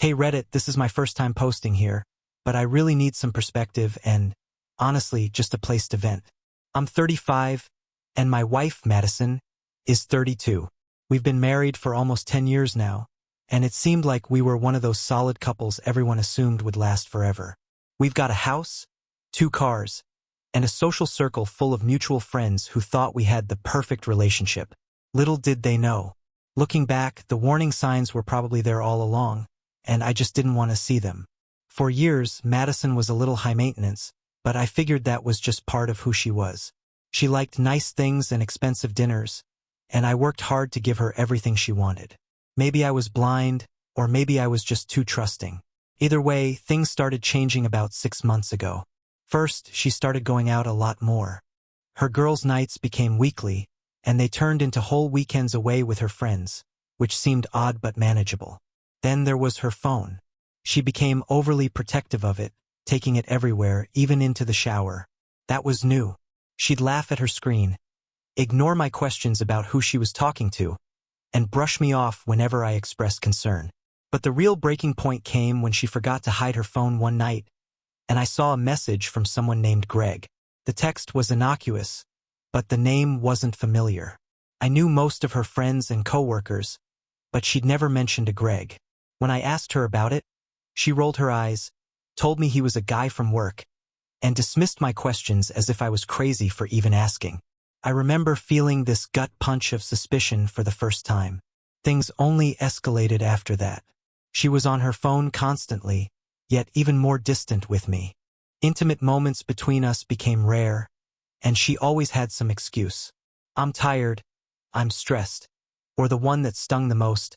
Hey Reddit, this is my first time posting here, but I really need some perspective and, honestly, just a place to vent. I'm 35, and my wife, Madison, is 32. We've been married for almost 10 years now, and it seemed like we were one of those solid couples everyone assumed would last forever. We've got a house, 2 cars, and a social circle full of mutual friends who thought we had the perfect relationship. Little did they know. Looking back, the warning signs were probably there all along, and I just didn't want to see them. For years, Madison was a little high maintenance, but I figured that was just part of who she was. She liked nice things and expensive dinners, and I worked hard to give her everything she wanted. Maybe I was blind, or maybe I was just too trusting. Either way, things started changing about 6 months ago. First, she started going out a lot more. Her girls' nights became weekly, and they turned into whole weekends away with her friends, which seemed odd but manageable. Then there was her phone. She became overly protective of it, taking it everywhere, even into the shower. That was new. She'd laugh at her screen, ignore my questions about who she was talking to, and brush me off whenever I expressed concern. But the real breaking point came when she forgot to hide her phone one night, and I saw a message from someone named Greg. The text was innocuous, but the name wasn't familiar. I knew most of her friends and coworkers, but she'd never mentioned a Greg. When I asked her about it, she rolled her eyes, told me he was a guy from work, and dismissed my questions as if I was crazy for even asking. I remember feeling this gut punch of suspicion for the first time. Things only escalated after that. She was on her phone constantly, yet even more distant with me. Intimate moments between us became rare, and she always had some excuse. I'm tired, I'm stressed, or the one that stung the most.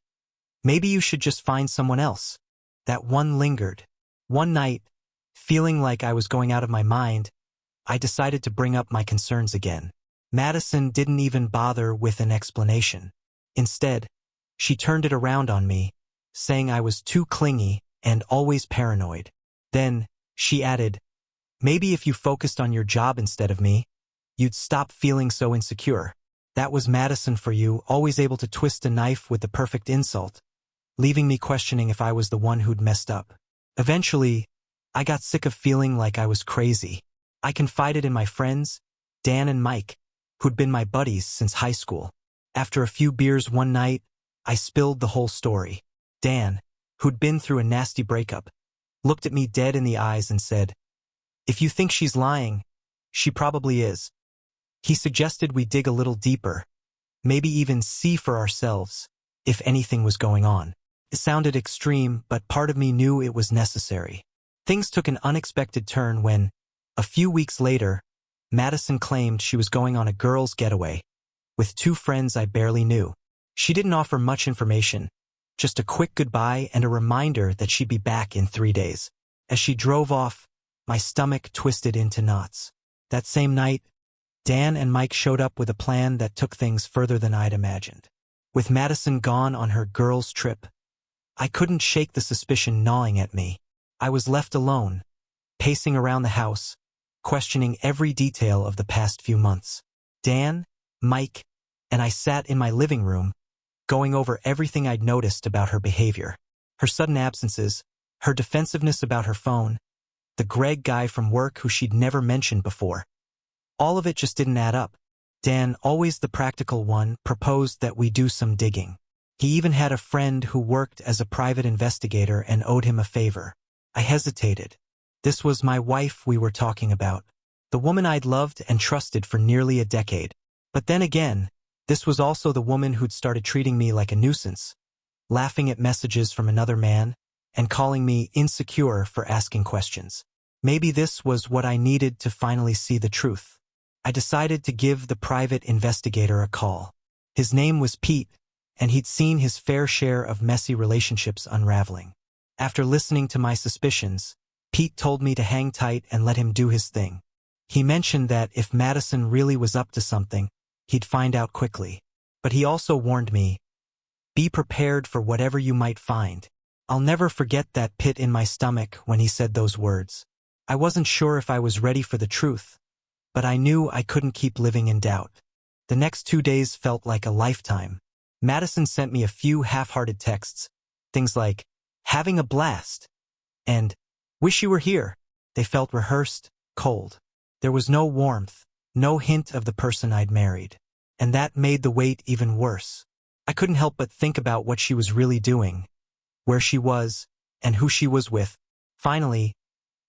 Maybe you should just find someone else. That one lingered. One night, feeling like I was going out of my mind, I decided to bring up my concerns again. Madison didn't even bother with an explanation. Instead, she turned it around on me, saying I was too clingy and always paranoid. Then, she added, maybe if you focused on your job instead of me, you'd stop feeling so insecure. That was Madison for you, always able to twist a knife with the perfect insult, leaving me questioning if I was the one who'd messed up. Eventually, I got sick of feeling like I was crazy. I confided in my friends, Dan and Mike, who'd been my buddies since high school. After a few beers one night, I spilled the whole story. Dan, who'd been through a nasty breakup, looked at me dead in the eyes and said, "If you think she's lying, she probably is." He suggested we dig a little deeper, maybe even see for ourselves if anything was going on. It sounded extreme, but part of me knew it was necessary. Things took an unexpected turn when, a few weeks later, Madison claimed she was going on a girls' getaway with 2 friends I barely knew. She didn't offer much information, just a quick goodbye and a reminder that she'd be back in 3 days. As she drove off, my stomach twisted into knots. That same night, Dan and Mike showed up with a plan that took things further than I'd imagined. With Madison gone on her girls' trip, I couldn't shake the suspicion gnawing at me. I was left alone, pacing around the house, questioning every detail of the past few months. Dan, Mike, and I sat in my living room, going over everything I'd noticed about her behavior. Her sudden absences, her defensiveness about her phone, the Greg guy from work who she'd never mentioned before. All of it just didn't add up. Dan, always the practical one, proposed that we do some digging. He even had a friend who worked as a private investigator and owed him a favor. I hesitated. This was my wife we were talking about, the woman I'd loved and trusted for nearly a decade. But then again, this was also the woman who'd started treating me like a nuisance, laughing at messages from another man, and calling me insecure for asking questions. Maybe this was what I needed to finally see the truth. I decided to give the private investigator a call. His name was Pete, and he'd seen his fair share of messy relationships unraveling. After listening to my suspicions, Pete told me to hang tight and let him do his thing. He mentioned that if Madison really was up to something, he'd find out quickly. But he also warned me, be prepared for whatever you might find. I'll never forget that pit in my stomach when he said those words. I wasn't sure if I was ready for the truth, but I knew I couldn't keep living in doubt. The next 2 days felt like a lifetime. Madison sent me a few half-hearted texts, things like, having a blast. And, wish you were here. They felt rehearsed, cold. There was no warmth, no hint of the person I'd married. And that made the wait even worse. I couldn't help but think about what she was really doing, where she was, and who she was with. Finally,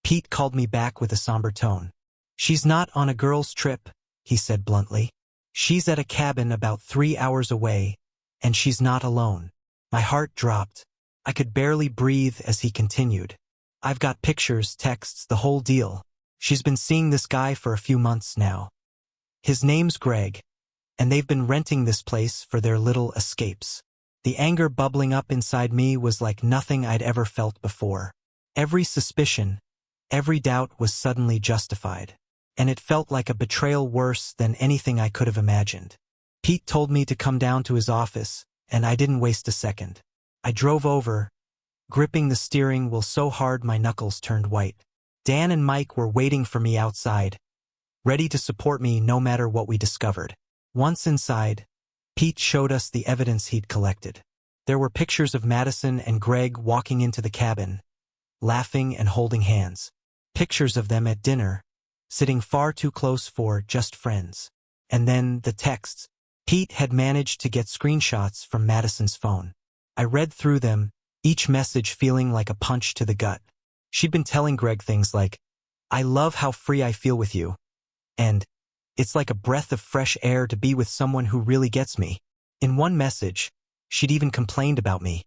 Pete called me back with a somber tone. She's not on a girls' trip, he said bluntly. She's at a cabin about 3 hours away, and she's not alone. My heart dropped. I could barely breathe as he continued. I've got pictures, texts, the whole deal. She's been seeing this guy for a few months now. His name's Greg, and they've been renting this place for their little escapes. The anger bubbling up inside me was like nothing I'd ever felt before. Every suspicion, every doubt was suddenly justified. And it felt like a betrayal worse than anything I could have imagined. Pete told me to come down to his office, and I didn't waste a second. I drove over, gripping the steering wheel so hard my knuckles turned white. Dan and Mike were waiting for me outside, ready to support me no matter what we discovered. Once inside, Pete showed us the evidence he'd collected. There were pictures of Madison and Greg walking into the cabin, laughing and holding hands. Pictures of them at dinner, sitting far too close for just friends. And then the texts. Pete had managed to get screenshots from Madison's phone. I read through them, each message feeling like a punch to the gut. She'd been telling Greg things like, "I love how free I feel with you," and "It's like a breath of fresh air to be with someone who really gets me." In one message, she'd even complained about me,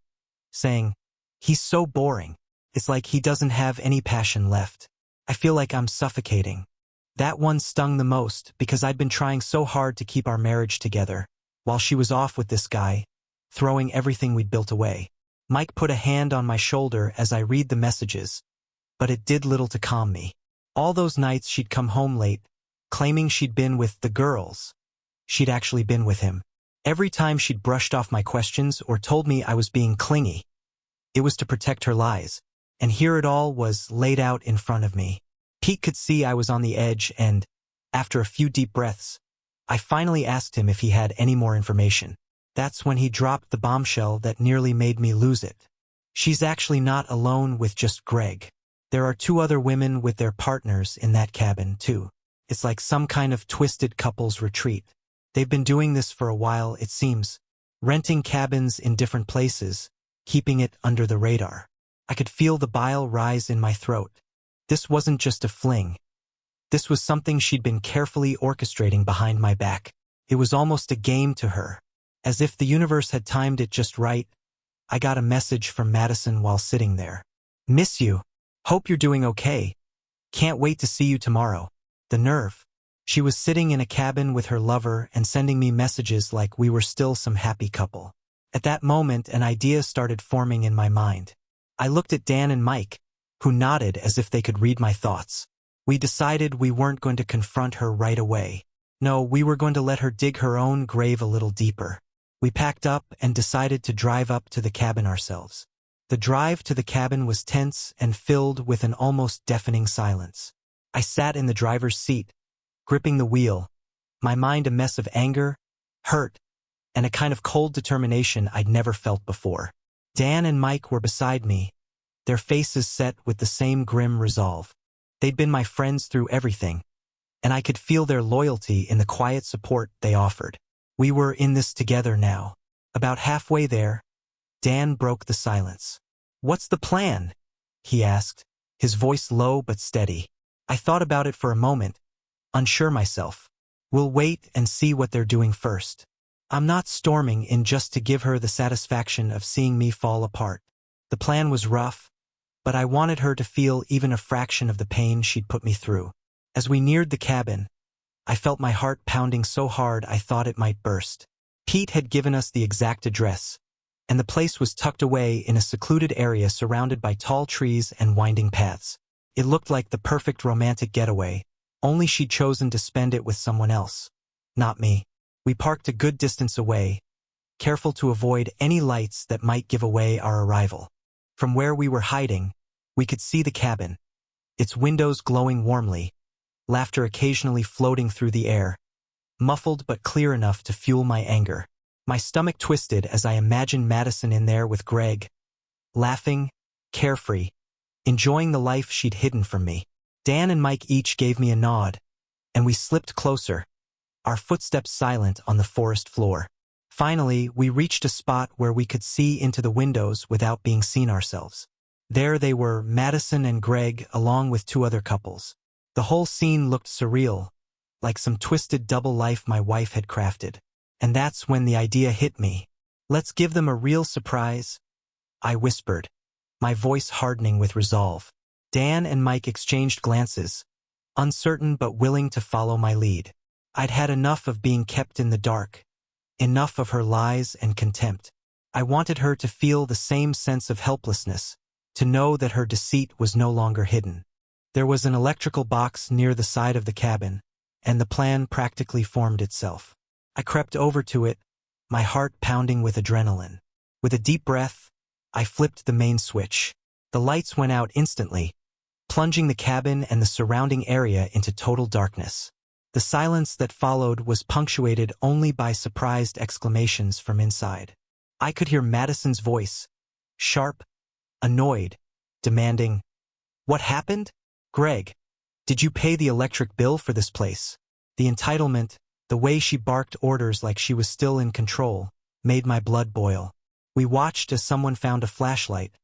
saying, "He's so boring. It's like he doesn't have any passion left. I feel like I'm suffocating." That one stung the most because I'd been trying so hard to keep our marriage together, while she was off with this guy, throwing everything we'd built away. Mike put a hand on my shoulder as I read the messages, but it did little to calm me. All those nights she'd come home late, claiming she'd been with the girls. She'd actually been with him. Every time she'd brushed off my questions or told me I was being clingy, it was to protect her lies. And here it all was laid out in front of me. Pete could see I was on the edge and, after a few deep breaths, I finally asked him if he had any more information. That's when he dropped the bombshell that nearly made me lose it. She's actually not alone with just Greg. There are 2 other women with their partners in that cabin, too. It's like some kind of twisted couples retreat. They've been doing this for a while, it seems, renting cabins in different places, keeping it under the radar. I could feel the bile rise in my throat. This wasn't just a fling. This was something she'd been carefully orchestrating behind my back. It was almost a game to her. As if the universe had timed it just right, I got a message from Madison while sitting there. "Miss you. Hope you're doing okay. Can't wait to see you tomorrow." The nerve. She was sitting in a cabin with her lover and sending me messages like we were still some happy couple. At that moment, an idea started forming in my mind. I looked at Dan and Mike, who nodded as if they could read my thoughts. We decided we weren't going to confront her right away. No, we were going to let her dig her own grave a little deeper. We packed up and decided to drive up to the cabin ourselves. The drive to the cabin was tense and filled with an almost deafening silence. I sat in the driver's seat, gripping the wheel, my mind a mess of anger, hurt, and a kind of cold determination I'd never felt before. Dan and Mike were beside me, their faces set with the same grim resolve. They'd been my friends through everything, and I could feel their loyalty in the quiet support they offered. We were in this together now. About halfway there, Dan broke the silence. "What's the plan?" he asked, his voice low but steady. I thought about it for a moment, unsure myself. "We'll wait and see what they're doing first. I'm not storming in just to give her the satisfaction of seeing me fall apart." The plan was rough, but I wanted her to feel even a fraction of the pain she'd put me through. As we neared the cabin, I felt my heart pounding so hard I thought it might burst. Pete had given us the exact address, and the place was tucked away in a secluded area surrounded by tall trees and winding paths. It looked like the perfect romantic getaway, only she'd chosen to spend it with someone else. Not me. We parked a good distance away, careful to avoid any lights that might give away our arrival. From where we were hiding, we could see the cabin, its windows glowing warmly, laughter occasionally floating through the air, muffled but clear enough to fuel my anger. My stomach twisted as I imagined Madison in there with Greg, laughing, carefree, enjoying the life she'd hidden from me. Dan and Mike each gave me a nod, and we slipped closer, our footsteps silent on the forest floor. Finally, we reached a spot where we could see into the windows without being seen ourselves. There they were, Madison and Greg, along with two other couples. The whole scene looked surreal, like some twisted double life my wife had crafted. And that's when the idea hit me. Let's give them a real surprise, I whispered, my voice hardening with resolve. Dan and Mike exchanged glances, uncertain but willing to follow my lead. I'd had enough of being kept in the dark, enough of her lies and contempt. I wanted her to feel the same sense of helplessness, to know that her deceit was no longer hidden. There was an electrical box near the side of the cabin, and the plan practically formed itself. I crept over to it, my heart pounding with adrenaline. With a deep breath, I flipped the main switch. The lights went out instantly, plunging the cabin and the surrounding area into total darkness. The silence that followed was punctuated only by surprised exclamations from inside. I could hear Madison's voice, sharp, annoyed, demanding, "What happened? Greg, did you pay the electric bill for this place?" The entitlement, the way she barked orders like she was still in control, made my blood boil. We watched as someone found a flashlight,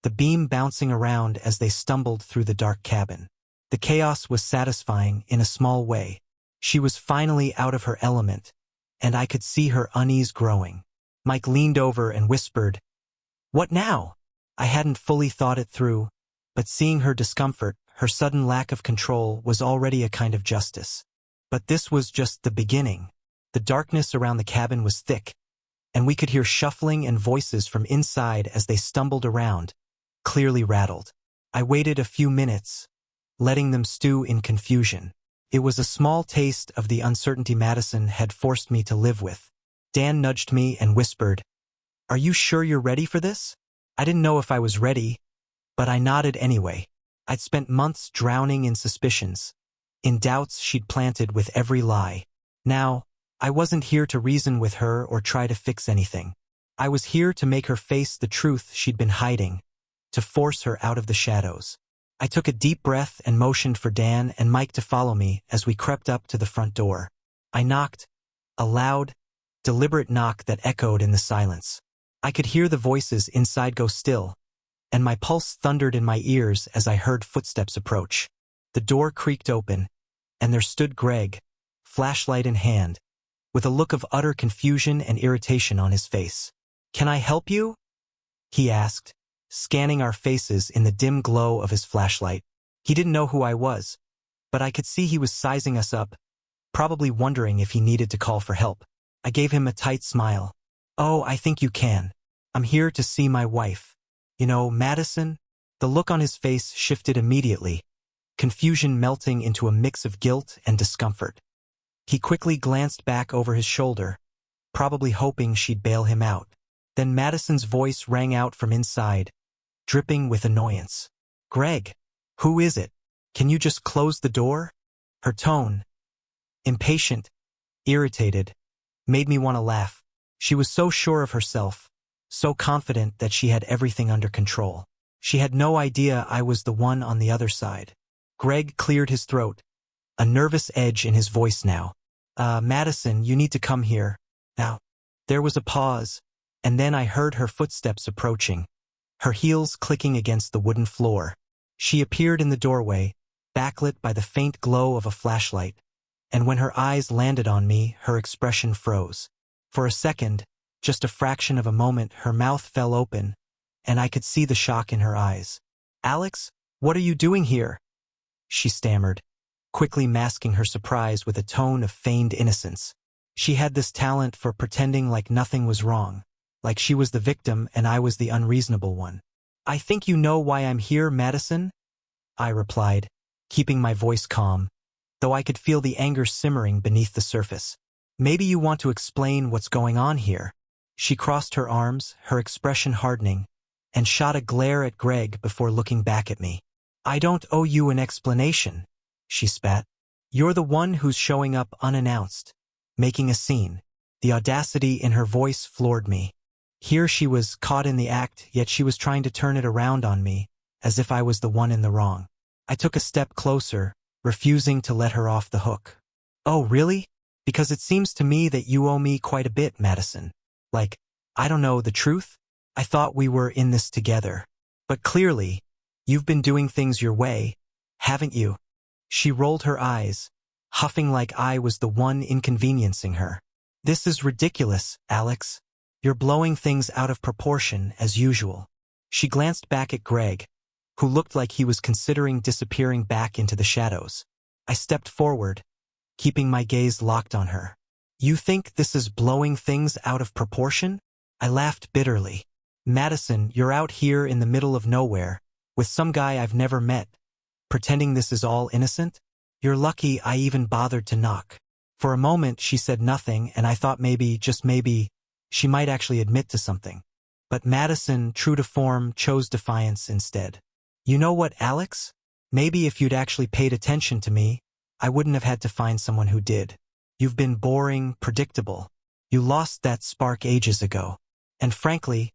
the beam bouncing around as they stumbled through the dark cabin. The chaos was satisfying in a small way. She was finally out of her element, and I could see her unease growing. Mike leaned over and whispered, "What now?" I hadn't fully thought it through, but seeing her discomfort, her sudden lack of control, was already a kind of justice. But this was just the beginning. The darkness around the cabin was thick, and we could hear shuffling and voices from inside as they stumbled around, clearly rattled. I waited a few minutes, letting them stew in confusion. It was a small taste of the uncertainty Madison had forced me to live with. Dan nudged me and whispered, "Are you sure you're ready for this?" I didn't know if I was ready, but I nodded anyway. I'd spent months drowning in suspicions, in doubts she'd planted with every lie. Now, I wasn't here to reason with her or try to fix anything. I was here to make her face the truth she'd been hiding, to force her out of the shadows. I took a deep breath and motioned for Dan and Mike to follow me as we crept up to the front door. I knocked, a loud, deliberate knock that echoed in the silence. I could hear the voices inside go still, and my pulse thundered in my ears as I heard footsteps approach. The door creaked open, and there stood Greg, flashlight in hand, with a look of utter confusion and irritation on his face. "Can I help you?" he asked, scanning our faces in the dim glow of his flashlight. He didn't know who I was, but I could see he was sizing us up, probably wondering if he needed to call for help. I gave him a tight smile. "Oh, I think you can. I'm here to see my wife. You know, Madison?" The look on his face shifted immediately, confusion melting into a mix of guilt and discomfort. He quickly glanced back over his shoulder, probably hoping she'd bail him out. Then Madison's voice rang out from inside, dripping with annoyance. "Greg, who is it? Can you just close the door?" Her tone, impatient, irritated, made me want to laugh. She was so sure of herself, so confident that she had everything under control. She had no idea I was the one on the other side. Greg cleared his throat, a nervous edge in his voice now. Madison, you need to come here. Now." There was a pause, and then I heard her footsteps approaching, her heels clicking against the wooden floor. She appeared in the doorway, backlit by the faint glow of a flashlight, and when her eyes landed on me, her expression froze. For a second, just a fraction of a moment, her mouth fell open, and I could see the shock in her eyes. "Alex, what are you doing here?" she stammered, quickly masking her surprise with a tone of feigned innocence. She had this talent for pretending like nothing was wrong, like she was the victim and I was the unreasonable one. "I think you know why I'm here, Madison," I replied, keeping my voice calm, though I could feel the anger simmering beneath the surface. "Maybe you want to explain what's going on here." She crossed her arms, her expression hardening, and shot a glare at Greg before looking back at me. "I don't owe you an explanation," she spat. "You're the one who's showing up unannounced, making a scene." The audacity in her voice floored me. Here she was caught in the act, yet she was trying to turn it around on me, as if I was the one in the wrong. I took a step closer, refusing to let her off the hook. Oh, really? Because it seems to me that you owe me quite a bit, Madison. Like, I don't know, the truth? I thought we were in this together. But clearly, you've been doing things your way, haven't you? She rolled her eyes, huffing like I was the one inconveniencing her. This is ridiculous, Alex. You're blowing things out of proportion, as usual. She glanced back at Greg, who looked like he was considering disappearing back into the shadows. I stepped forward, keeping my gaze locked on her. You think this is blowing things out of proportion? I laughed bitterly. Madison, you're out here in the middle of nowhere, with some guy I've never met, pretending this is all innocent? You're lucky I even bothered to knock. For a moment she said nothing, and I thought maybe, just maybe, she might actually admit to something. But Madison, true to form, chose defiance instead. You know what, Alex? Maybe if you'd actually paid attention to me, I wouldn't have had to find someone who did. You've been boring, predictable. You lost that spark ages ago. And frankly,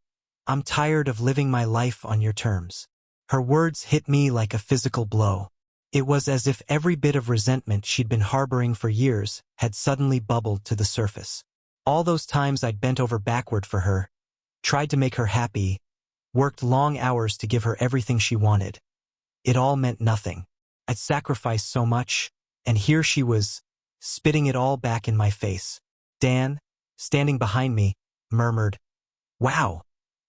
I'm tired of living my life on your terms. Her words hit me like a physical blow. It was as if every bit of resentment she'd been harboring for years had suddenly bubbled to the surface. All those times I'd bent over backward for her, tried to make her happy, worked long hours to give her everything she wanted. It all meant nothing. I'd sacrificed so much, and here she was, spitting it all back in my face. Dan, standing behind me, murmured, "Wow,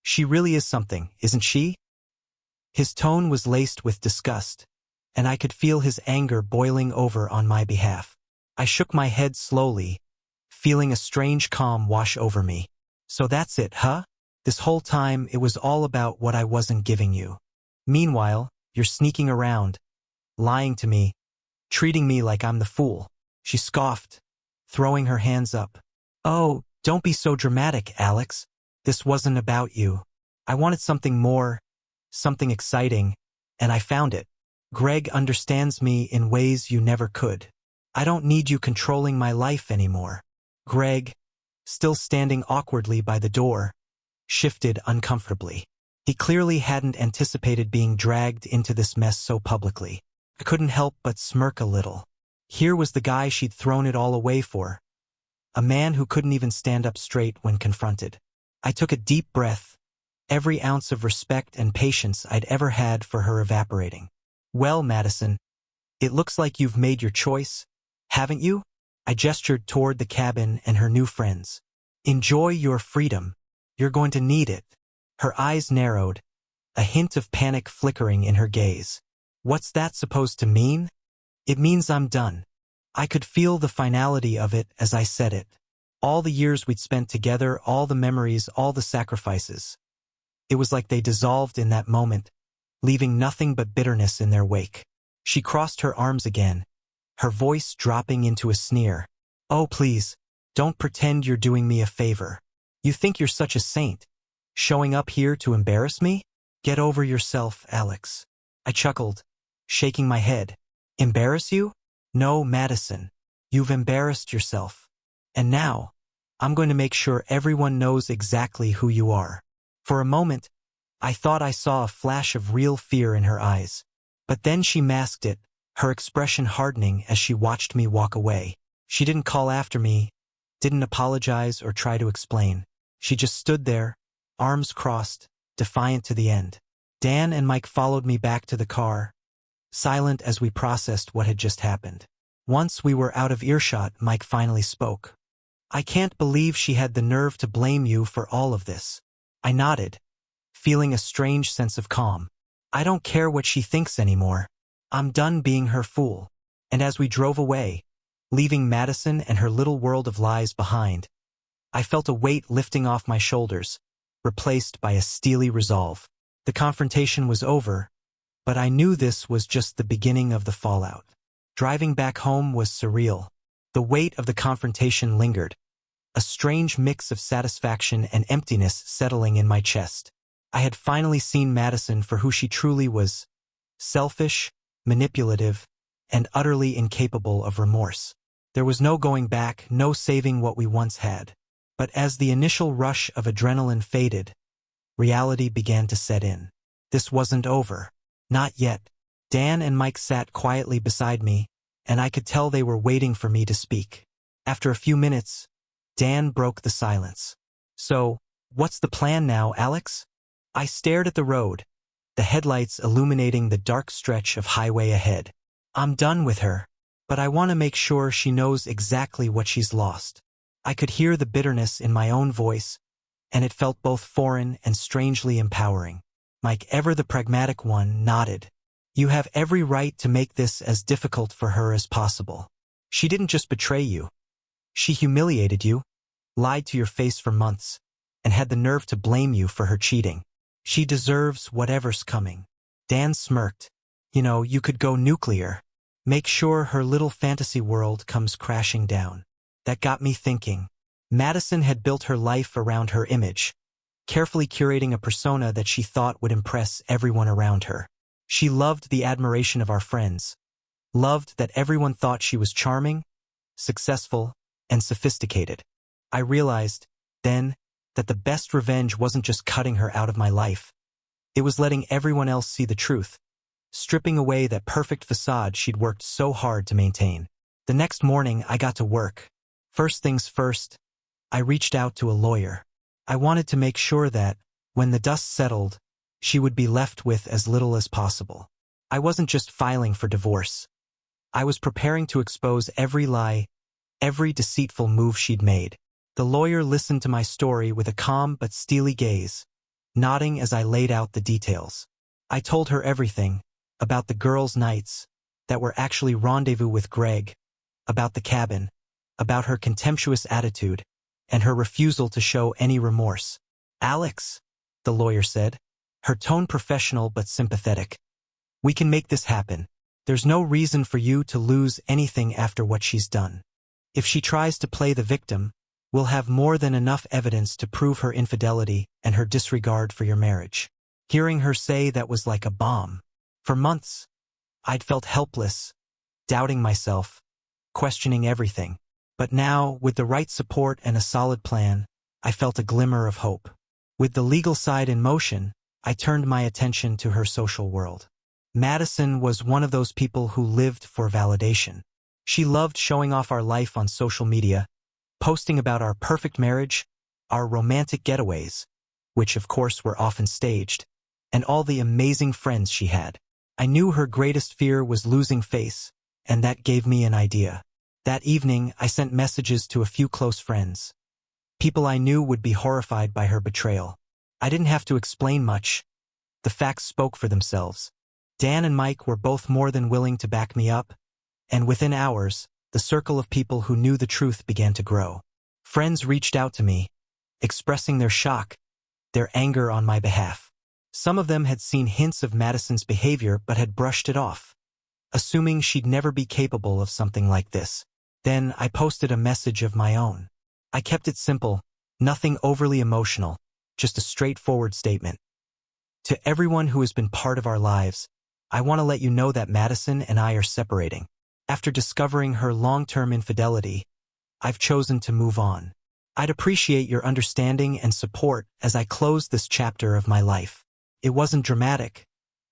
she really is something, isn't she?" His tone was laced with disgust, and I could feel his anger boiling over on my behalf. I shook my head slowly, feeling a strange calm wash over me. So that's it, huh? This whole time it was all about what I wasn't giving you. Meanwhile, you're sneaking around, lying to me, treating me like I'm the fool. She scoffed, throwing her hands up. Oh, don't be so dramatic, Alex. This wasn't about you. I wanted something more, something exciting, and I found it. Greg understands me in ways you never could. I don't need you controlling my life anymore. Greg, still standing awkwardly by the door, shifted uncomfortably. He clearly hadn't anticipated being dragged into this mess so publicly. I couldn't help but smirk a little. Here was the guy she'd thrown it all away for. A man who couldn't even stand up straight when confronted. I took a deep breath, every ounce of respect and patience I'd ever had for her evaporating. Well, Madison, it looks like you've made your choice, haven't you? I gestured toward the cabin and her new friends. Enjoy your freedom. You're going to need it. Her eyes narrowed, a hint of panic flickering in her gaze. What's that supposed to mean? It means I'm done. I could feel the finality of it as I said it. All the years we'd spent together, all the memories, all the sacrifices. It was like they dissolved in that moment, leaving nothing but bitterness in their wake. She crossed her arms again, her voice dropping into a sneer. Oh, please, don't pretend you're doing me a favor. You think you're such a saint, showing up here to embarrass me? Get over yourself, Alex. I chuckled, shaking my head. Embarrass you? No, Madison. You've embarrassed yourself. And now, I'm going to make sure everyone knows exactly who you are. For a moment, I thought I saw a flash of real fear in her eyes. But then she masked it, her expression hardening as she watched me walk away. She didn't call after me, didn't apologize or try to explain. She just stood there, arms crossed, defiant to the end. Dan and Mike followed me back to the car, silent as we processed what had just happened. Once we were out of earshot, Mike finally spoke. I can't believe she had the nerve to blame you for all of this. I nodded, feeling a strange sense of calm. I don't care what she thinks anymore. I'm done being her fool. And as we drove away, leaving Madison and her little world of lies behind, I felt a weight lifting off my shoulders, replaced by a steely resolve. The confrontation was over, but I knew this was just the beginning of the fallout. Driving back home was surreal. The weight of the confrontation lingered, a strange mix of satisfaction and emptiness settling in my chest. I had finally seen Madison for who she truly was: selfish, manipulative, and utterly incapable of remorse. There was no going back, no saving what we once had. But as the initial rush of adrenaline faded, reality began to set in. This wasn't over. Not yet. Dan and Mike sat quietly beside me, and I could tell they were waiting for me to speak. After a few minutes, Dan broke the silence. "So, what's the plan now, Alex?" I stared at the road, the headlights illuminating the dark stretch of highway ahead. "I'm done with her, but I want to make sure she knows exactly what she's lost." I could hear the bitterness in my own voice, and it felt both foreign and strangely empowering. Mike, ever the pragmatic one, nodded. "You have every right to make this as difficult for her as possible. She didn't just betray you. She humiliated you, lied to your face for months, and had the nerve to blame you for her cheating. She deserves whatever's coming." Dan smirked. You could go nuclear. Make sure her little fantasy world comes crashing down." That got me thinking. Madison had built her life around her image, carefully curating a persona that she thought would impress everyone around her. She loved the admiration of our friends, loved that everyone thought she was charming, successful, and sophisticated. I realized, then, that the best revenge wasn't just cutting her out of my life. It was letting everyone else see the truth, stripping away that perfect facade she'd worked so hard to maintain. The next morning, I got to work. First things first, I reached out to a lawyer. I wanted to make sure that, when the dust settled, she would be left with as little as possible. I wasn't just filing for divorce. I was preparing to expose every lie, every deceitful move she'd made. The lawyer listened to my story with a calm but steely gaze, nodding as I laid out the details. I told her everything, about the girls' nights, that were actually rendezvous with Greg, about the cabin, about her contemptuous attitude, and her refusal to show any remorse. "Alex," the lawyer said, her tone professional but sympathetic, "we can make this happen. There's no reason for you to lose anything after what she's done. If she tries to play the victim, we'll have more than enough evidence to prove her infidelity and her disregard for your marriage." Hearing her say that was like a bomb. For months, I'd felt helpless, doubting myself, questioning everything. But now, with the right support and a solid plan, I felt a glimmer of hope. With the legal side in motion, I turned my attention to her social world. Madison was one of those people who lived for validation. She loved showing off our life on social media, posting about our perfect marriage, our romantic getaways, which of course were often staged, and all the amazing friends she had. I knew her greatest fear was losing face, and that gave me an idea. That evening, I sent messages to a few close friends, people I knew would be horrified by her betrayal. I didn't have to explain much. The facts spoke for themselves. Dan and Mike were both more than willing to back me up, and within hours, the circle of people who knew the truth began to grow. Friends reached out to me, expressing their shock, their anger on my behalf. Some of them had seen hints of Madison's behavior but had brushed it off, assuming she'd never be capable of something like this. Then I posted a message of my own. I kept it simple, nothing overly emotional, just a straightforward statement. "To everyone who has been part of our lives, I want to let you know that Madison and I are separating. After discovering her long-term infidelity, I've chosen to move on. I'd appreciate your understanding and support as I close this chapter of my life." It wasn't dramatic,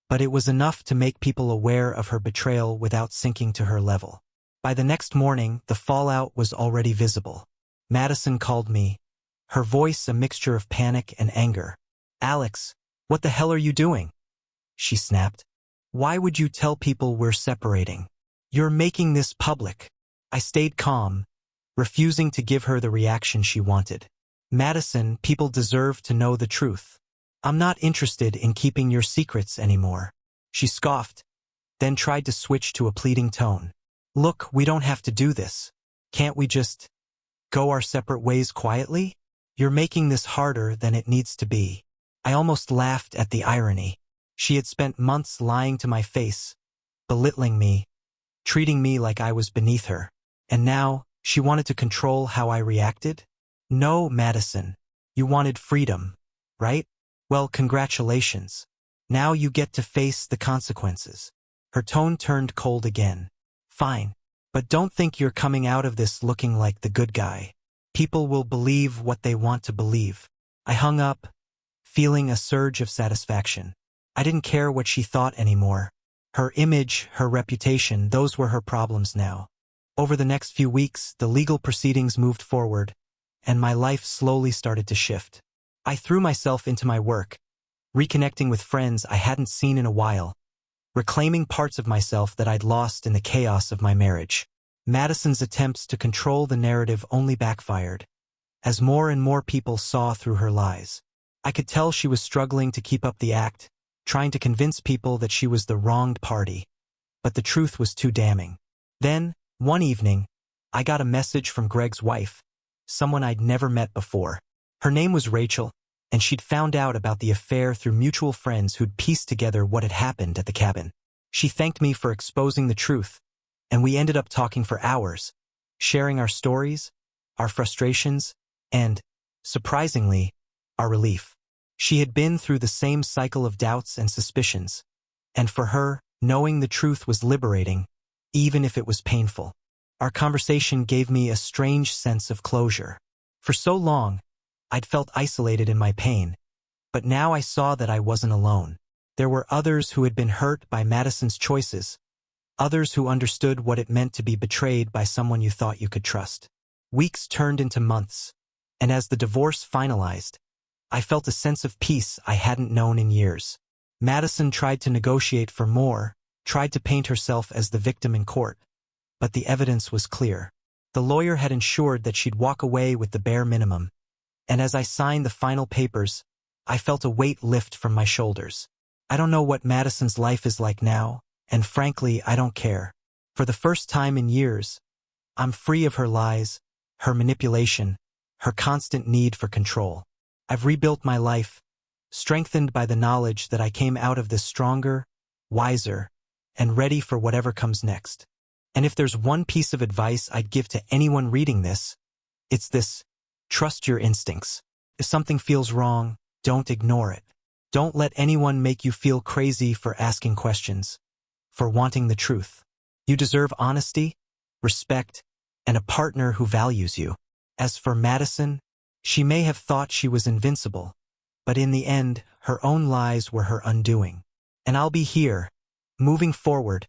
but it was enough to make people aware of her betrayal without sinking to her level. By the next morning, the fallout was already visible. Madison called me, her voice a mixture of panic and anger. "Alex, what the hell are you doing?" she snapped. "Why would you tell people we're separating? You're making this public." I stayed calm, refusing to give her the reaction she wanted. "Madison, people deserve to know the truth. I'm not interested in keeping your secrets anymore." She scoffed, then tried to switch to a pleading tone. "Look, we don't have to do this. Can't we just go our separate ways quietly? You're making this harder than it needs to be." I almost laughed at the irony. She had spent months lying to my face, belittling me, treating me like I was beneath her. And now, she wanted to control how I reacted? "No, Madison. You wanted freedom, right? Well, congratulations. Now you get to face the consequences." Her tone turned cold again. "Fine. But don't think you're coming out of this looking like the good guy. People will believe what they want to believe. I hung up, feeling a surge of satisfaction. I didn't care what she thought anymore. Her image, her reputation, those were her problems now. Over the next few weeks, the legal proceedings moved forward, and my life slowly started to shift. I threw myself into my work, reconnecting with friends I hadn't seen in a while, reclaiming parts of myself that I'd lost in the chaos of my marriage. Madison's attempts to control the narrative only backfired, as more and more people saw through her lies. I could tell she was struggling to keep up the act, trying to convince people that she was the wronged party. But the truth was too damning. Then, one evening, I got a message from Greg's wife, someone I'd never met before. Her name was Rachel, and she'd found out about the affair through mutual friends who'd pieced together what had happened at the cabin. She thanked me for exposing the truth, and we ended up talking for hours, sharing our stories, our frustrations, and, surprisingly, our relief. She had been through the same cycle of doubts and suspicions, and for her, knowing the truth was liberating, even if it was painful. Our conversation gave me a strange sense of closure. For so long, I'd felt isolated in my pain, but now I saw that I wasn't alone. There were others who had been hurt by Madison's choices, others who understood what it meant to be betrayed by someone you thought you could trust. Weeks turned into months, and as the divorce finalized, I felt a sense of peace I hadn't known in years. Madison tried to negotiate for more, tried to paint herself as the victim in court, but the evidence was clear. The lawyer had ensured that she'd walk away with the bare minimum, and as I signed the final papers, I felt a weight lift from my shoulders. I don't know what Madison's life is like now, and frankly, I don't care. For the first time in years, I'm free of her lies, her manipulation, her constant need for control. I've rebuilt my life, strengthened by the knowledge that I came out of this stronger, wiser, and ready for whatever comes next. And if there's one piece of advice I'd give to anyone reading this, it's this: trust your instincts. If something feels wrong, don't ignore it. Don't let anyone make you feel crazy for asking questions, for wanting the truth. You deserve honesty, respect, and a partner who values you. As for Madison, she may have thought she was invincible, but in the end, her own lies were her undoing. And I'll be here, moving forward,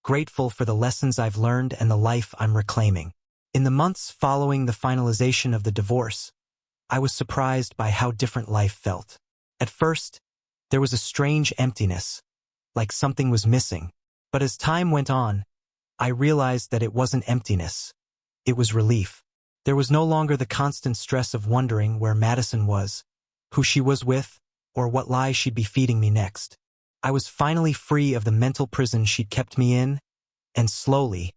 grateful for the lessons I've learned and the life I'm reclaiming. In the months following the finalization of the divorce, I was surprised by how different life felt. At first, there was a strange emptiness, like something was missing. But as time went on, I realized that it wasn't emptiness. It was relief. There was no longer the constant stress of wondering where Madison was, who she was with, or what lies she'd be feeding me next. I was finally free of the mental prison she'd kept me in, and slowly,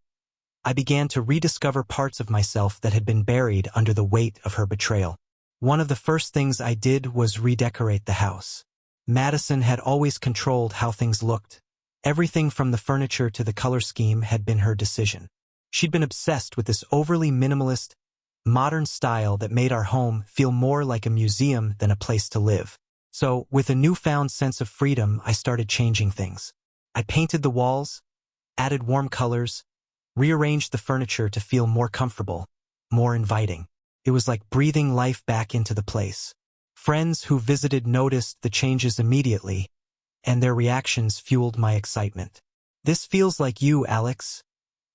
I began to rediscover parts of myself that had been buried under the weight of her betrayal. One of the first things I did was redecorate the house. Madison had always controlled how things looked. Everything from the furniture to the color scheme had been her decision. She'd been obsessed with this overly minimalist, modern style that made our home feel more like a museum than a place to live. So, with a newfound sense of freedom, I started changing things. I painted the walls, added warm colors, rearranged the furniture to feel more comfortable, more inviting. It was like breathing life back into the place. Friends who visited noticed the changes immediately, and their reactions fueled my excitement. "This feels like you, Alex,"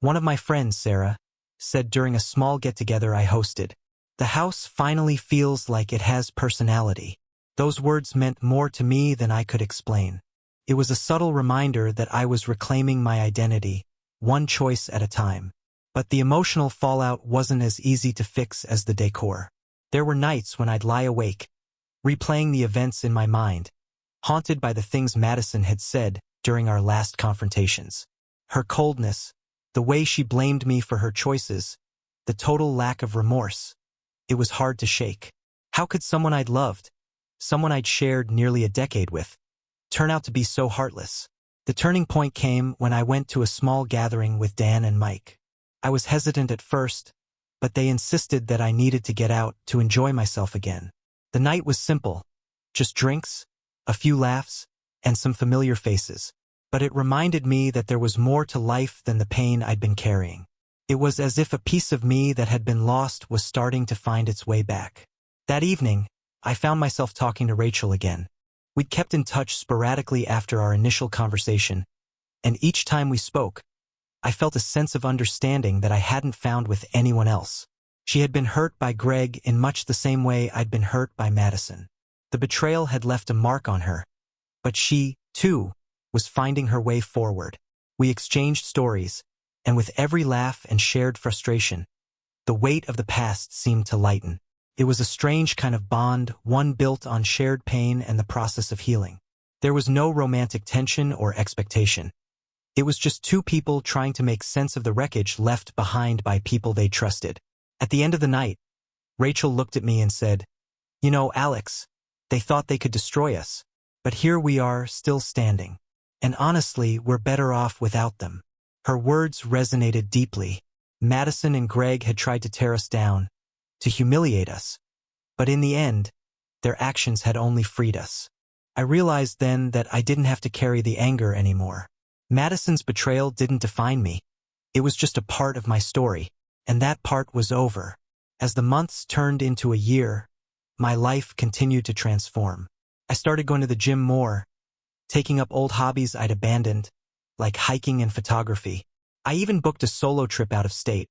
one of my friends, Sarah, said during a small get-together I hosted. "The house finally feels like it has personality." Those words meant more to me than I could explain. It was a subtle reminder that I was reclaiming my identity, one choice at a time. But the emotional fallout wasn't as easy to fix as the decor. There were nights when I'd lie awake, replaying the events in my mind, haunted by the things Madison had said during our last confrontations. Her coldness, the way she blamed me for her choices, the total lack of remorse. It was hard to shake. How could someone I'd loved, someone I'd shared nearly a decade with, turn out to be so heartless? The turning point came when I went to a small gathering with Dan and Mike. I was hesitant at first, but they insisted that I needed to get out to enjoy myself again. The night was simple, just drinks, a few laughs, and some familiar faces. But it reminded me that there was more to life than the pain I'd been carrying. It was as if a piece of me that had been lost was starting to find its way back. That evening, I found myself talking to Rachel again. We'd kept in touch sporadically after our initial conversation, and each time we spoke, I felt a sense of understanding that I hadn't found with anyone else. She had been hurt by Greg in much the same way I'd been hurt by Madison. The betrayal had left a mark on her, but she, too, was finding her way forward. We exchanged stories, and with every laugh and shared frustration, the weight of the past seemed to lighten. It was a strange kind of bond, one built on shared pain and the process of healing. There was no romantic tension or expectation. It was just two people trying to make sense of the wreckage left behind by people they trusted. At the end of the night, Rachel looked at me and said, "You know, Alex, they thought they could destroy us, but here we are, still standing. And honestly, we're better off without them." Her words resonated deeply. Madison and Greg had tried to tear us down, to humiliate us, but in the end, their actions had only freed us. I realized then that I didn't have to carry the anger anymore. Madison's betrayal didn't define me. It was just a part of my story, and that part was over. As the months turned into a year, my life continued to transform. I started going to the gym more, taking up old hobbies I'd abandoned, like hiking and photography. I even booked a solo trip out of state,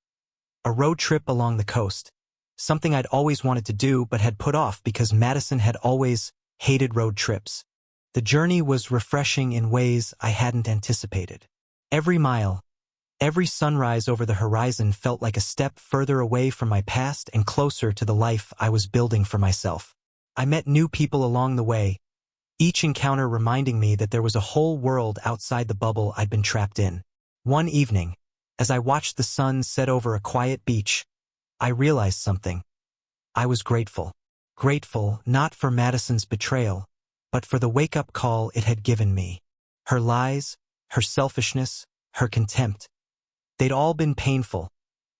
a road trip along the coast, something I'd always wanted to do but had put off because Madison had always hated road trips. The journey was refreshing in ways I hadn't anticipated. Every mile, every sunrise over the horizon felt like a step further away from my past and closer to the life I was building for myself. I met new people along the way, each encounter reminding me that there was a whole world outside the bubble I'd been trapped in. One evening, as I watched the sun set over a quiet beach, I realized something. I was grateful. Grateful not for Madison's betrayal, but for the wake-up call it had given me. Her lies, her selfishness, her contempt. They'd all been painful,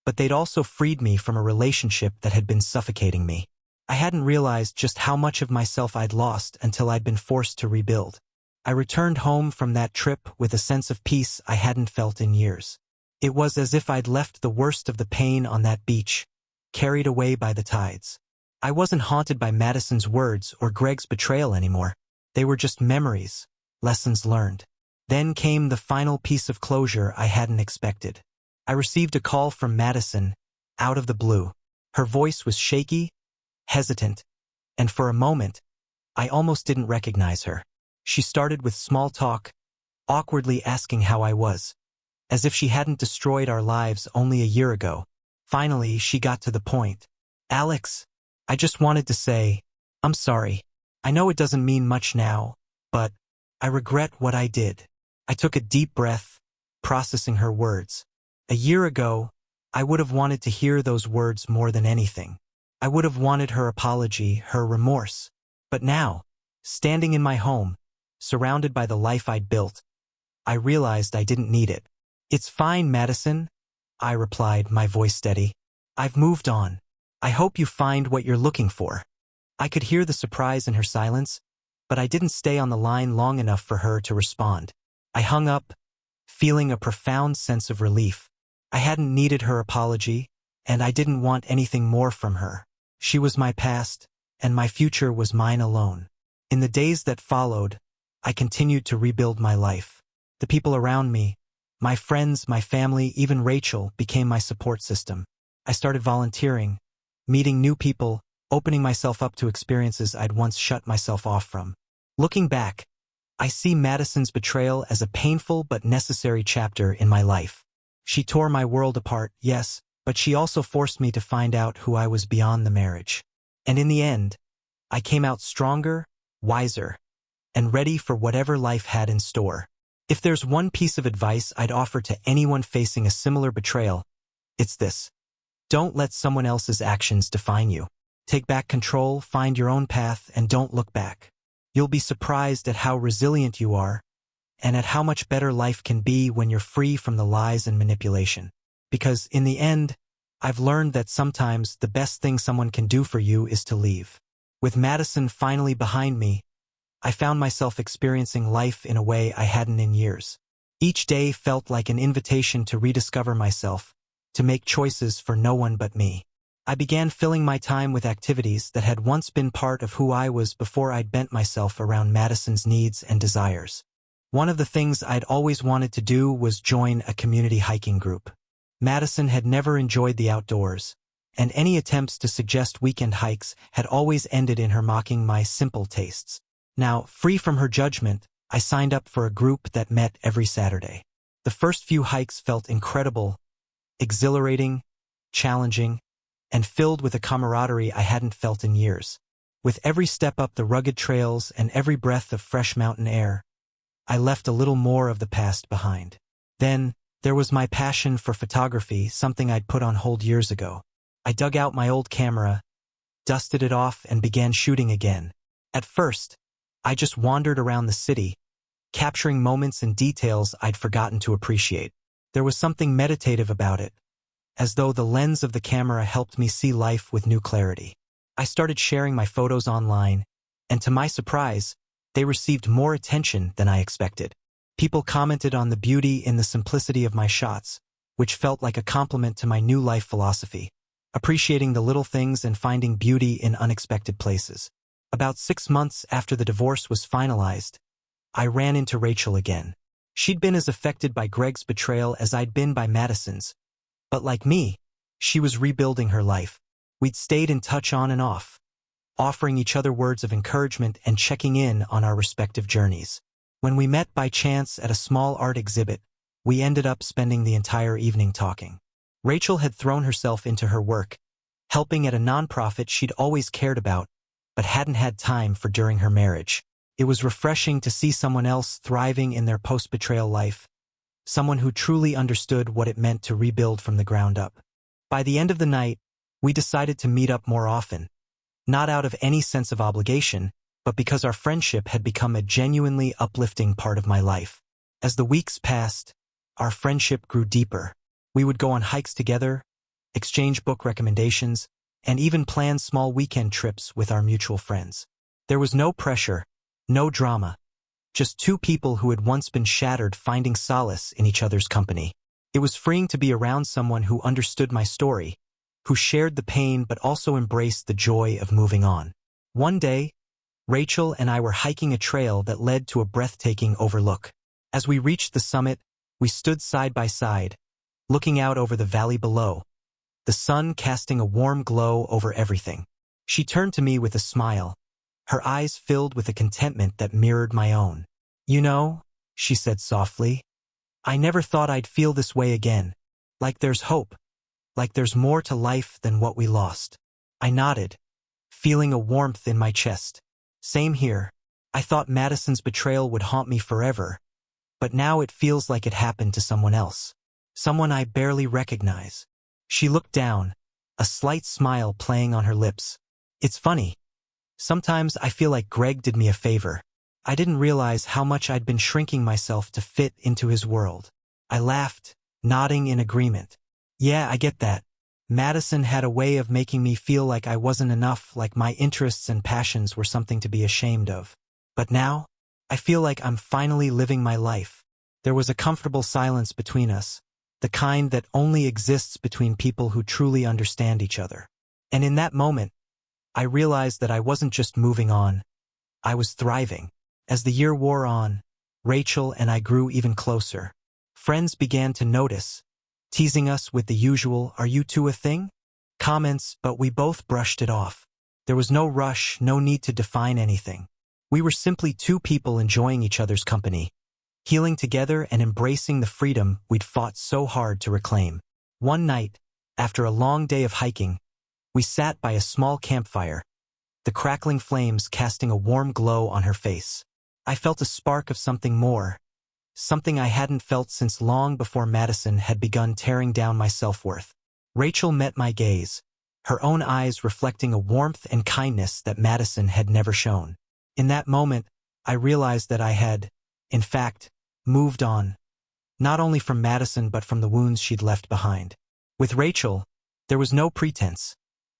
but they'd also freed me from a relationship that had been suffocating me. I hadn't realized just how much of myself I'd lost until I'd been forced to rebuild. I returned home from that trip with a sense of peace I hadn't felt in years. It was as if I'd left the worst of the pain on that beach, carried away by the tides. I wasn't haunted by Madison's words or Greg's betrayal anymore. They were just memories, lessons learned. Then came the final piece of closure I hadn't expected. I received a call from Madison, out of the blue. Her voice was shaky, hesitant, and for a moment, I almost didn't recognize her. She started with small talk, awkwardly asking how I was, as if she hadn't destroyed our lives only a year ago. Finally, she got to the point. "Alex, I just wanted to say, I'm sorry. I know it doesn't mean much now, but I regret what I did." I took a deep breath, processing her words. A year ago, I would have wanted to hear those words more than anything. I would have wanted her apology, her remorse. But now, standing in my home, surrounded by the life I'd built, I realized I didn't need it. "It's fine, Madison," I replied, my voice steady. "I've moved on. I hope you find what you're looking for." I could hear the surprise in her silence, but I didn't stay on the line long enough for her to respond. I hung up, feeling a profound sense of relief. I hadn't needed her apology, and I didn't want anything more from her. She was my past, and my future was mine alone. In the days that followed, I continued to rebuild my life. The people around me, my friends, my family, even Rachel, became my support system. I started volunteering, meeting new people, opening myself up to experiences I'd once shut myself off from. Looking back, I see Madison's betrayal as a painful but necessary chapter in my life. She tore my world apart, yes, but she also forced me to find out who I was beyond the marriage. And in the end, I came out stronger, wiser, and ready for whatever life had in store. If there's one piece of advice I'd offer to anyone facing a similar betrayal, it's this. Don't let someone else's actions define you. Take back control, find your own path, and don't look back. You'll be surprised at how resilient you are, and at how much better life can be when you're free from the lies and manipulation. Because in the end, I've learned that sometimes the best thing someone can do for you is to leave. With Madison finally behind me, I found myself experiencing life in a way I hadn't in years. Each day felt like an invitation to rediscover myself, to make choices for no one but me. I began filling my time with activities that had once been part of who I was before I'd bent myself around Madison's needs and desires. One of the things I'd always wanted to do was join a community hiking group. Madison had never enjoyed the outdoors, and any attempts to suggest weekend hikes had always ended in her mocking my simple tastes. Now, free from her judgment, I signed up for a group that met every Saturday. The first few hikes felt incredible, exhilarating, challenging, and filled with a camaraderie I hadn't felt in years. With every step up the rugged trails and every breath of fresh mountain air, I left a little more of the past behind. Then, there was my passion for photography, something I'd put on hold years ago. I dug out my old camera, dusted it off, and began shooting again. At first, I just wandered around the city, capturing moments and details I'd forgotten to appreciate. There was something meditative about it, as though the lens of the camera helped me see life with new clarity. I started sharing my photos online, and to my surprise, they received more attention than I expected. People commented on the beauty in the simplicity of my shots, which felt like a compliment to my new life philosophy, appreciating the little things and finding beauty in unexpected places. About 6 months after the divorce was finalized, I ran into Rachel again. She'd been as affected by Greg's betrayal as I'd been by Madison's, but like me, she was rebuilding her life. We'd stayed in touch on and off, offering each other words of encouragement and checking in on our respective journeys. When we met by chance at a small art exhibit, we ended up spending the entire evening talking. Rachel had thrown herself into her work, helping at a nonprofit she'd always cared about, but hadn't had time for during her marriage. It was refreshing to see someone else thriving in their post-betrayal life, someone who truly understood what it meant to rebuild from the ground up. By the end of the night, we decided to meet up more often, not out of any sense of obligation, but because our friendship had become a genuinely uplifting part of my life. As the weeks passed, our friendship grew deeper. We would go on hikes together, exchange book recommendations, and even plan small weekend trips with our mutual friends. There was no pressure, no drama, just two people who had once been shattered finding solace in each other's company. It was freeing to be around someone who understood my story, who shared the pain but also embraced the joy of moving on. One day, Rachel and I were hiking a trail that led to a breathtaking overlook. As we reached the summit, we stood side by side, looking out over the valley below, the sun casting a warm glow over everything. She turned to me with a smile, her eyes filled with a contentment that mirrored my own. "You know," she said softly, "I never thought I'd feel this way again. Like there's hope. Like there's more to life than what we lost." I nodded, feeling a warmth in my chest. "Same here. I thought Madison's betrayal would haunt me forever, but now it feels like it happened to someone else. Someone I barely recognize." She looked down, a slight smile playing on her lips. "It's funny. Sometimes I feel like Greg did me a favor. I didn't realize how much I'd been shrinking myself to fit into his world." I laughed, nodding in agreement. "Yeah, I get that. Madison had a way of making me feel like I wasn't enough, like my interests and passions were something to be ashamed of. But now, I feel like I'm finally living my life." There was a comfortable silence between us, the kind that only exists between people who truly understand each other. And in that moment, I realized that I wasn't just moving on, I was thriving. As the year wore on, Rachel and I grew even closer. Friends began to notice, teasing us with the usual "Are you two a thing?" comments, but we both brushed it off. There was no rush, no need to define anything. We were simply two people enjoying each other's company, healing together and embracing the freedom we'd fought so hard to reclaim. One night, after a long day of hiking, we sat by a small campfire, the crackling flames casting a warm glow on her face. I felt a spark of something more, something I hadn't felt since long before Madison had begun tearing down my self-worth. Rachel met my gaze, her own eyes reflecting a warmth and kindness that Madison had never shown. In that moment, I realized that I had, in fact, moved on, not only from Madison but from the wounds she'd left behind. With Rachel, there was no pretense,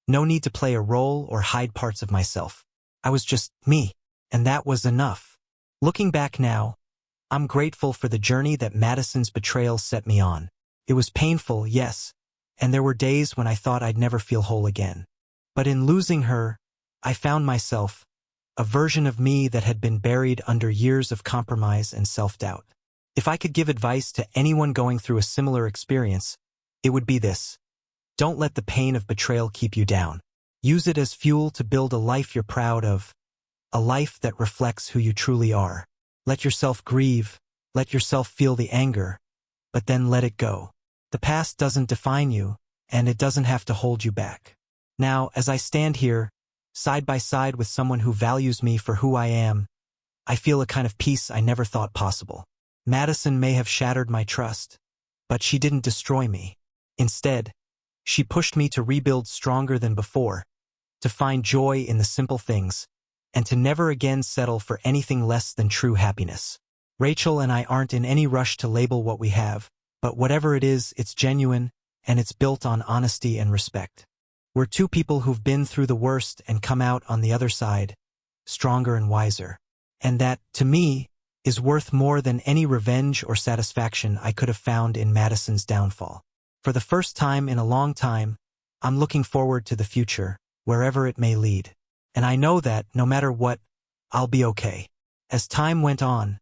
no need to play a role or hide parts of myself. I was just me, and that was enough. Looking back now, I'm grateful for the journey that Madison's betrayal set me on. It was painful, yes, and there were days when I thought I'd never feel whole again. But in losing her, I found myself, a version of me that had been buried under years of compromise and self-doubt. If I could give advice to anyone going through a similar experience, it would be this. Don't let the pain of betrayal keep you down. Use it as fuel to build a life you're proud of, a life that reflects who you truly are. Let yourself grieve, let yourself feel the anger, but then let it go. The past doesn't define you, and it doesn't have to hold you back. Now, as I stand here, side by side with someone who values me for who I am, I feel a kind of peace I never thought possible. Madison may have shattered my trust, but she didn't destroy me. Instead, she pushed me to rebuild stronger than before, to find joy in the simple things, and to never again settle for anything less than true happiness. Rachel and I aren't in any rush to label what we have, but whatever it is, it's genuine, and it's built on honesty and respect. We're two people who've been through the worst and come out on the other side, stronger and wiser. And that, to me, is worth more than any revenge or satisfaction I could have found in Madison's downfall. For the first time in a long time, I'm looking forward to the future, wherever it may lead. And I know that, no matter what, I'll be okay. As time went on,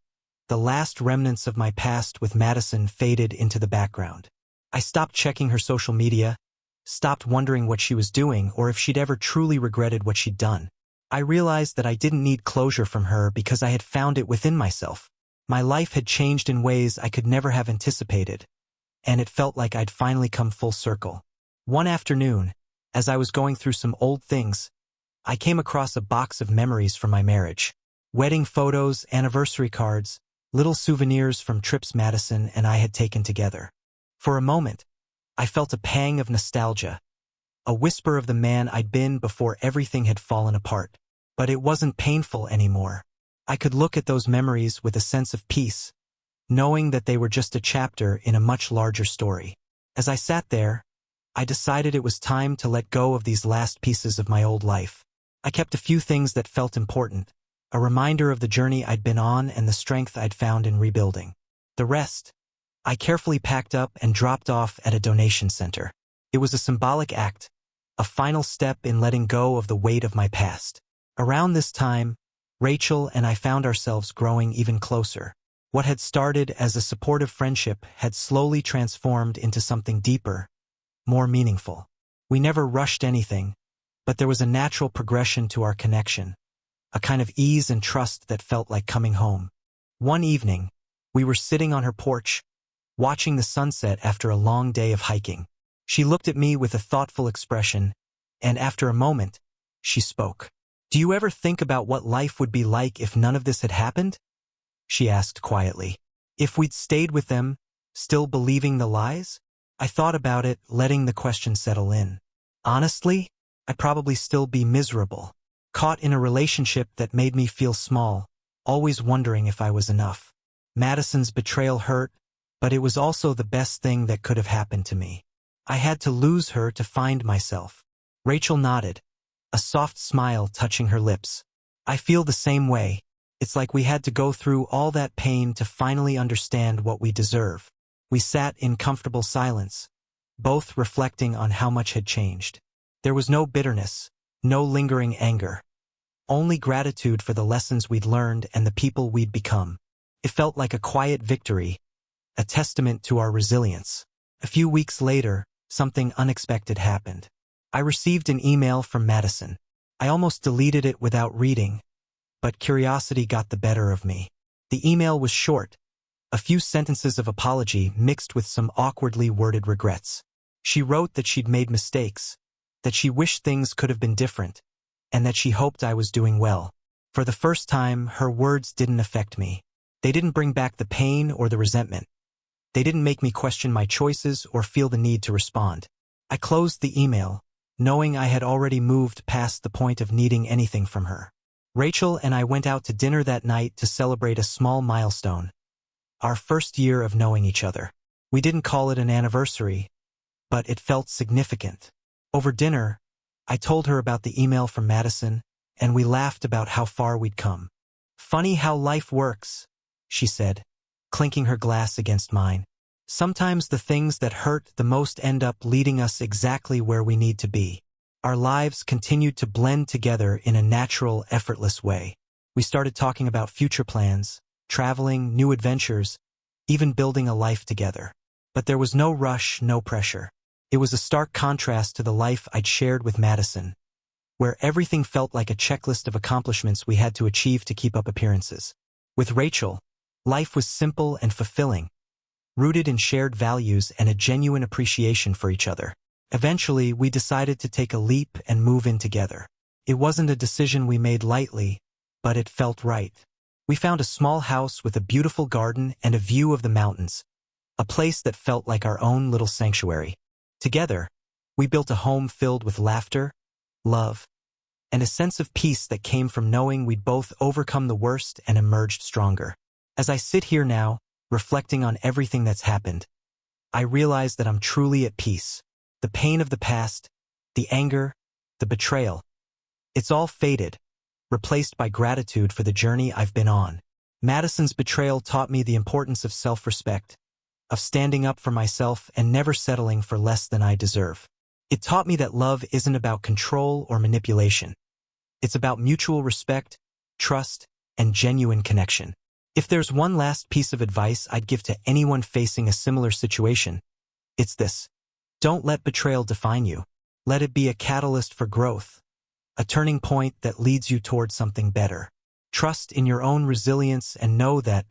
the last remnants of my past with Madison faded into the background. I stopped checking her social media, stopped wondering what she was doing or if she'd ever truly regretted what she'd done. I realized that I didn't need closure from her because I had found it within myself. My life had changed in ways I could never have anticipated, and it felt like I'd finally come full circle. One afternoon, as I was going through some old things, I came across a box of memories from my marriage. Wedding photos, anniversary cards, little souvenirs from trips Madison and I had taken together. For a moment, I felt a pang of nostalgia, a whisper of the man I'd been before everything had fallen apart. But it wasn't painful anymore. I could look at those memories with a sense of peace, knowing that they were just a chapter in a much larger story. As I sat there, I decided it was time to let go of these last pieces of my old life. I kept a few things that felt important, a reminder of the journey I'd been on and the strength I'd found in rebuilding. The rest, I carefully packed up and dropped off at a donation center. It was a symbolic act, a final step in letting go of the weight of my past. Around this time, Rachel and I found ourselves growing even closer. What had started as a supportive friendship had slowly transformed into something deeper, more meaningful. We never rushed anything, but there was a natural progression to our connection, a kind of ease and trust that felt like coming home. One evening, we were sitting on her porch, watching the sunset after a long day of hiking. She looked at me with a thoughtful expression, and after a moment, she spoke. "Do you ever think about what life would be like if none of this had happened?" she asked quietly. "If we'd stayed with them, still believing the lies?" I thought about it, letting the question settle in. Honestly, I'd probably still be miserable, caught in a relationship that made me feel small, always wondering if I was enough. Madison's betrayal hurt, but it was also the best thing that could have happened to me. I had to lose her to find myself. Rachel nodded, a soft smile touching her lips. "I feel the same way. It's like we had to go through all that pain to finally understand what we deserve." We sat in comfortable silence, both reflecting on how much had changed. There was no bitterness, no lingering anger. Only gratitude for the lessons we'd learned and the people we'd become. It felt like a quiet victory, a testament to our resilience. A few weeks later, something unexpected happened. I received an email from Madison. I almost deleted it without reading, but curiosity got the better of me. The email was short, a few sentences of apology mixed with some awkwardly worded regrets. She wrote that she'd made mistakes, that she wished things could have been different, and that she hoped I was doing well. For the first time, her words didn't affect me. They didn't bring back the pain or the resentment. They didn't make me question my choices or feel the need to respond. I closed the email, knowing I had already moved past the point of needing anything from her. Rachel and I went out to dinner that night to celebrate a small milestone, our first year of knowing each other. We didn't call it an anniversary, but it felt significant. Over dinner, I told her about the email from Madison, and we laughed about how far we'd come. "Funny how life works," she said, clinking her glass against mine. Sometimes the things that hurt the most end up leading us exactly where we need to be. Our lives continued to blend together in a natural, effortless way. We started talking about future plans, traveling, new adventures, even building a life together. But there was no rush, no pressure. It was a stark contrast to the life I'd shared with Madison, where everything felt like a checklist of accomplishments we had to achieve to keep up appearances. With Rachel, life was simple and fulfilling, rooted in shared values and a genuine appreciation for each other. Eventually, we decided to take a leap and move in together. It wasn't a decision we made lightly, but it felt right. We found a small house with a beautiful garden and a view of the mountains, a place that felt like our own little sanctuary. Together, we built a home filled with laughter, love, and a sense of peace that came from knowing we'd both overcome the worst and emerged stronger. As I sit here now, reflecting on everything that's happened, I realize that I'm truly at peace. The pain of the past, the anger, the betrayal, it's all faded, replaced by gratitude for the journey I've been on. Madison's betrayal taught me the importance of self-respect, of standing up for myself and never settling for less than I deserve. It taught me that love isn't about control or manipulation. It's about mutual respect, trust, and genuine connection. If there's one last piece of advice I'd give to anyone facing a similar situation, it's this. Don't let betrayal define you. Let it be a catalyst for growth, a turning point that leads you toward something better. Trust in your own resilience and know that,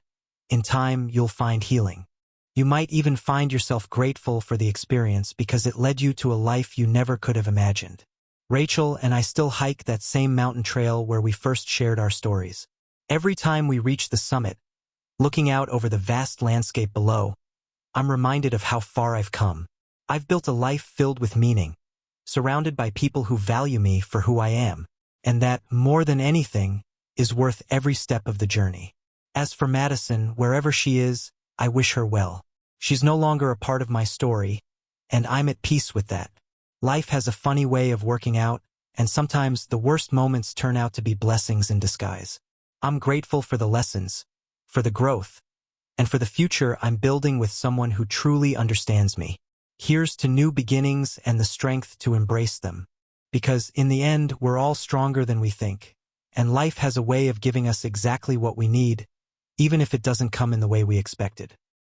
in time, you'll find healing. You might even find yourself grateful for the experience because it led you to a life you never could have imagined. Rachel and I still hike that same mountain trail where we first shared our stories. Every time we reach the summit, looking out over the vast landscape below, I'm reminded of how far I've come. I've built a life filled with meaning, surrounded by people who value me for who I am, and that, more than anything, is worth every step of the journey. As for Madison, wherever she is, I wish her well. She's no longer a part of my story, and I'm at peace with that. Life has a funny way of working out, and sometimes the worst moments turn out to be blessings in disguise. I'm grateful for the lessons, for the growth, and for the future I'm building with someone who truly understands me. Here's to new beginnings and the strength to embrace them. Because in the end, we're all stronger than we think, and life has a way of giving us exactly what we need, even if it doesn't come in the way we expected.